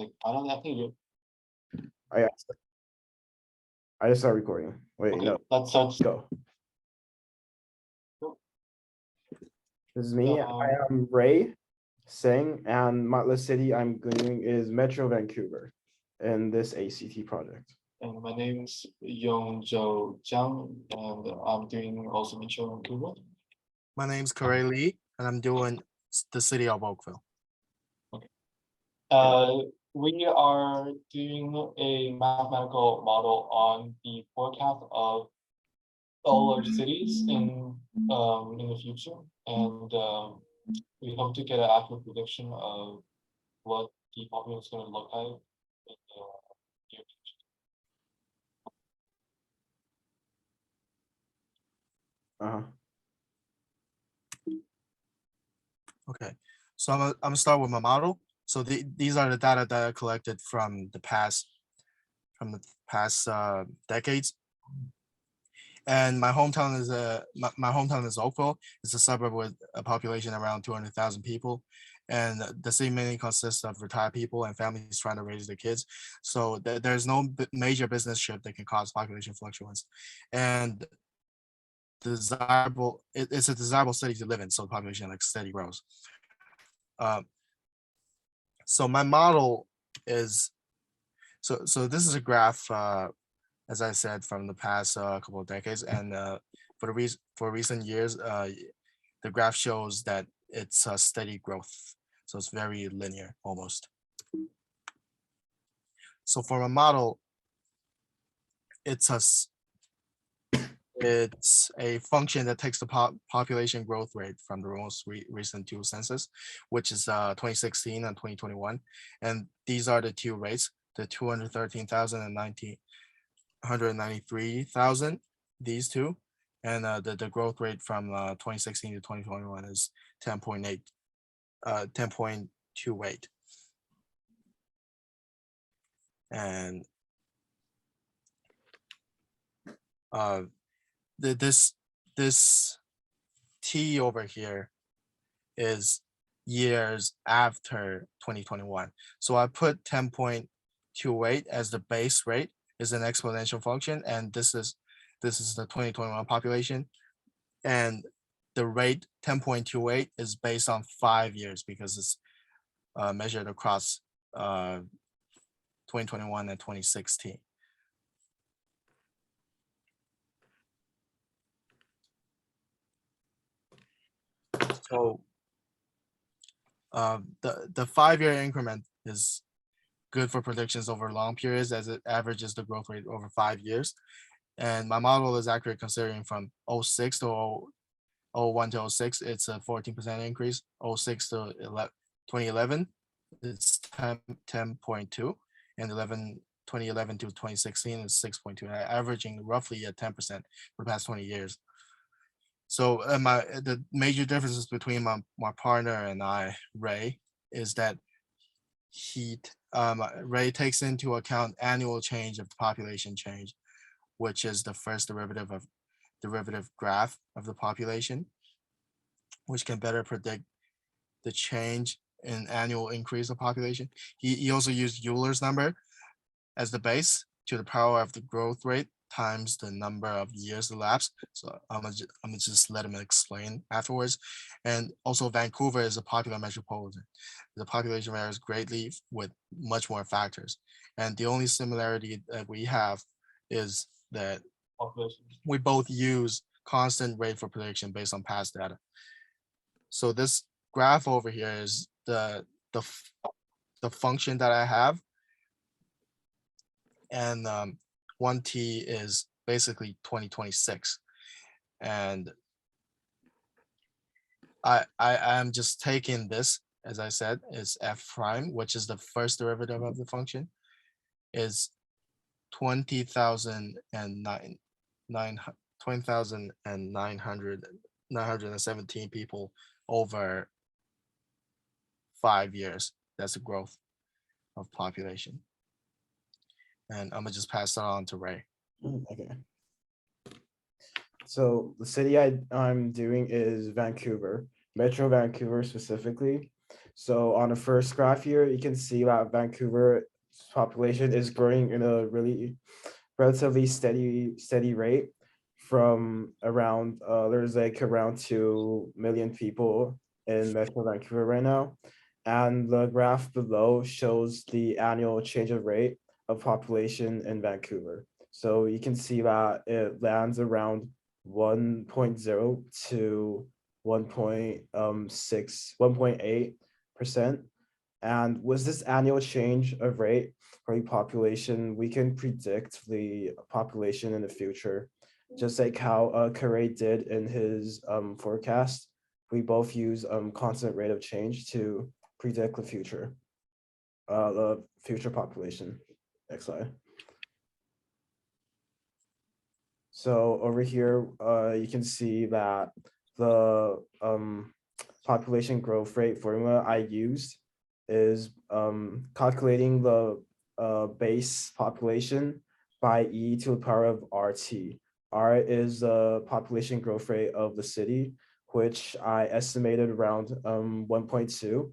I don't I think you I I just started recording. Wait, okay. no, Let's start. go. This is me. I Um, am Ray Singh, and the city I'm doing is Metro Vancouver in this ACT project. and my name's Yongzhou Zhang, and I'm doing also Mitchell Vancouver. My name's Corey Lee, and I'm doing the city of Oakville. Uh, we are doing a mathematical model on the forecast of all our cities in the future, and we hope to get an accurate prediction of what the population is going to look like in the near future. Uh-huh. Okay, so I'm gonna start with my model. So these are the data that I collected from the past decades. And my hometown is my hometown is Oakville. It's a suburb with a population around 200,000 people, and the city mainly consists of retired people and families trying to raise their kids. So there's no major business trip that can cause population fluctuations, and it's a desirable city to live in. So the population like steady grows. Um, so my model is so this is a graph, as I said, from the past couple of decades, and for recent years, the graph shows that it's a steady growth. So it's very linear almost. So for a model, it's a function that takes the population growth rate from the most recent two census, which is 2016 and 2021. And these are the two rates, the 213,000 and 193,000, these two. And the growth rate from 2016 to 2021 is 10.8, 10.28. And this T over here is years after 2021. So I put 10.28 as the base rate, is an exponential function, and this is the 2021 population, and the rate 10.28 is based on 5 years because it's measured across 2021 and 2016. So the 5-year increment is good for predictions over long periods as it averages the growth rate over 5 years. And my model is accurate considering from 06 to 01 to 06, it's a 14% increase. 06 to 2011, it's 10.2, and 2011 to 2016 is 6.2, averaging roughly at 10% for the past 20 years. So the major differences between my partner and I, Ray, is that Ray takes into account annual change of the population change, which is the first derivative graph of the population, which can better predict the change in annual increase of population. He also used Euler's number as the base to the power of the growth rate times the number of years elapsed. So I'm gonna just let him explain afterwards. And also Vancouver is a popular metropolitan. The population varies greatly with much more factors. And the only similarity that we have is that Population. we both use constant rate for prediction based on past data. So this graph over here is the function that I have, and 1t is basically 2026, and I am just taking this, as I said, is f prime, which is the first derivative of the function, is 20,009 917 people over 5 years. That's the growth of population. And I'm gonna just pass that on to Ray. Okay. So the city I'm doing is Vancouver, Metro Vancouver specifically. So on the first graph here, you can see that Vancouver's population is growing in a really relatively steady rate from around, there's like around 2 million people in Metro Vancouver right now. And the graph below shows the annual change of rate of population in Vancouver. So you can see that it lands around 1.0 to 1.8%. And with this annual change of rate for the population, we can predict the population in the future, just like how Carre did in his forecast. We both use constant rate of change to predict the future population. Next slide. So over here, you can see that the population growth rate formula I used is calculating the base population by e to the power of RT. R is the population growth rate of the city, which I estimated around 1.2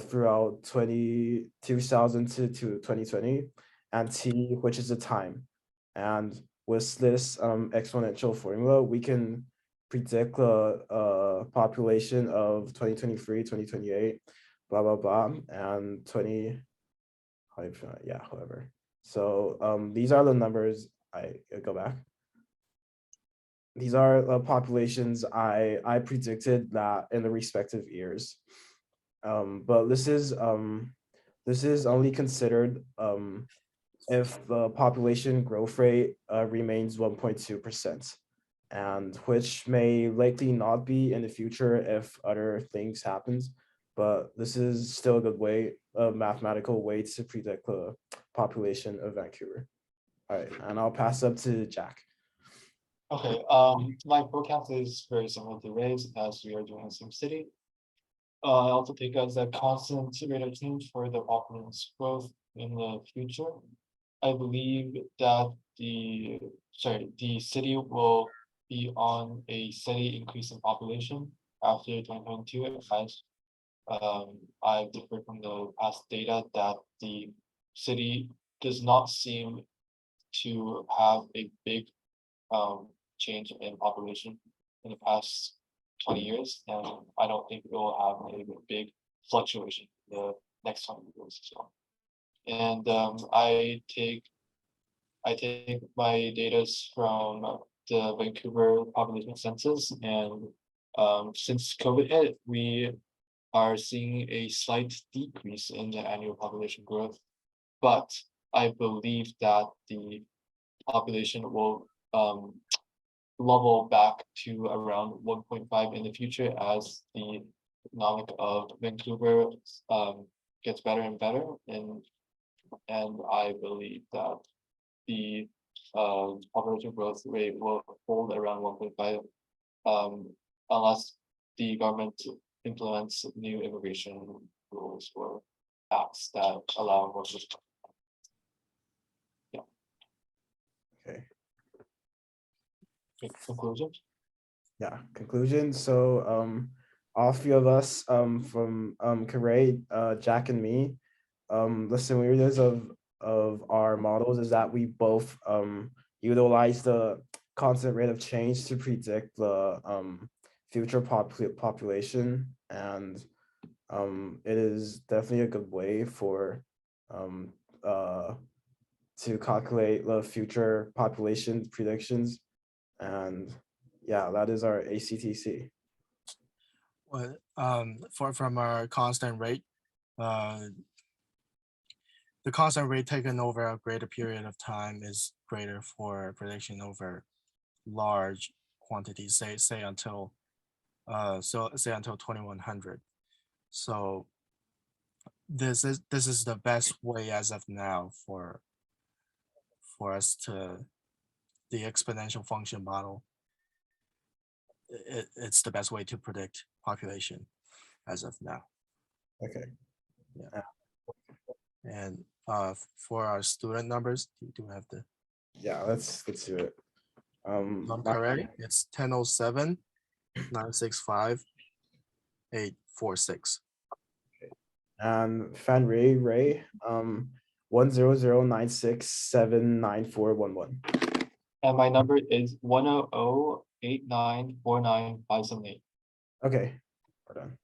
throughout 2000 to 2020, and T, which is the time. And with this exponential formula, we can predict the population of 2023, 2028, blah, blah, blah, and 20, yeah, however. So these are the numbers, I go back. These are the populations I predicted that in the respective years. But this is only considered if the population growth rate remains 1.2%, and which may likely not be in the future if other things happens. But this is still a good way, a mathematical way to predict the population of Vancouver. All right, and I'll pass up to Jack. Okay, my forecast is very similar to Ray's as we are doing the same city. I also take as a constant rate of change for the population's growth in the future. I believe that the city will be on a steady increase in population after 2022, as I've differed from the past data that the city does not seem to have a big change in population in the past 20 years, and I don't think it will have a big fluctuation in the next 20 years as well. And I take my data from the Vancouver population census, and since COVID hit, we are seeing a slight decrease in the annual population growth. But I believe that the population will level back to around 1.5 in the future as the economic of Vancouver gets better and better, and I believe that the population growth rate will hold around 1.5 unless the government implements new immigration rules or acts that allow workers. Yeah. Okay. Conclusion. Yeah, conclusion. So all three of us from Carre, Jack and me, the similarities of our models is that we both utilize the constant rate of change to predict the future population, and it is definitely a good way for to calculate the future population predictions. And yeah, that is our ACTC. Well, from our constant rate, the constant rate taken over a greater period of time is greater for prediction over large quantities, say until say until 2100. So this is the best way as of now for us to the exponential function model. It's the best way to predict population as of now. Okay. Yeah. And for our student numbers, do we have the Yeah, let's do it. on Carre? It's 1007 965 846. And Fan Ray, 10096799411. And my number is 100894957 8. Okay, we're done.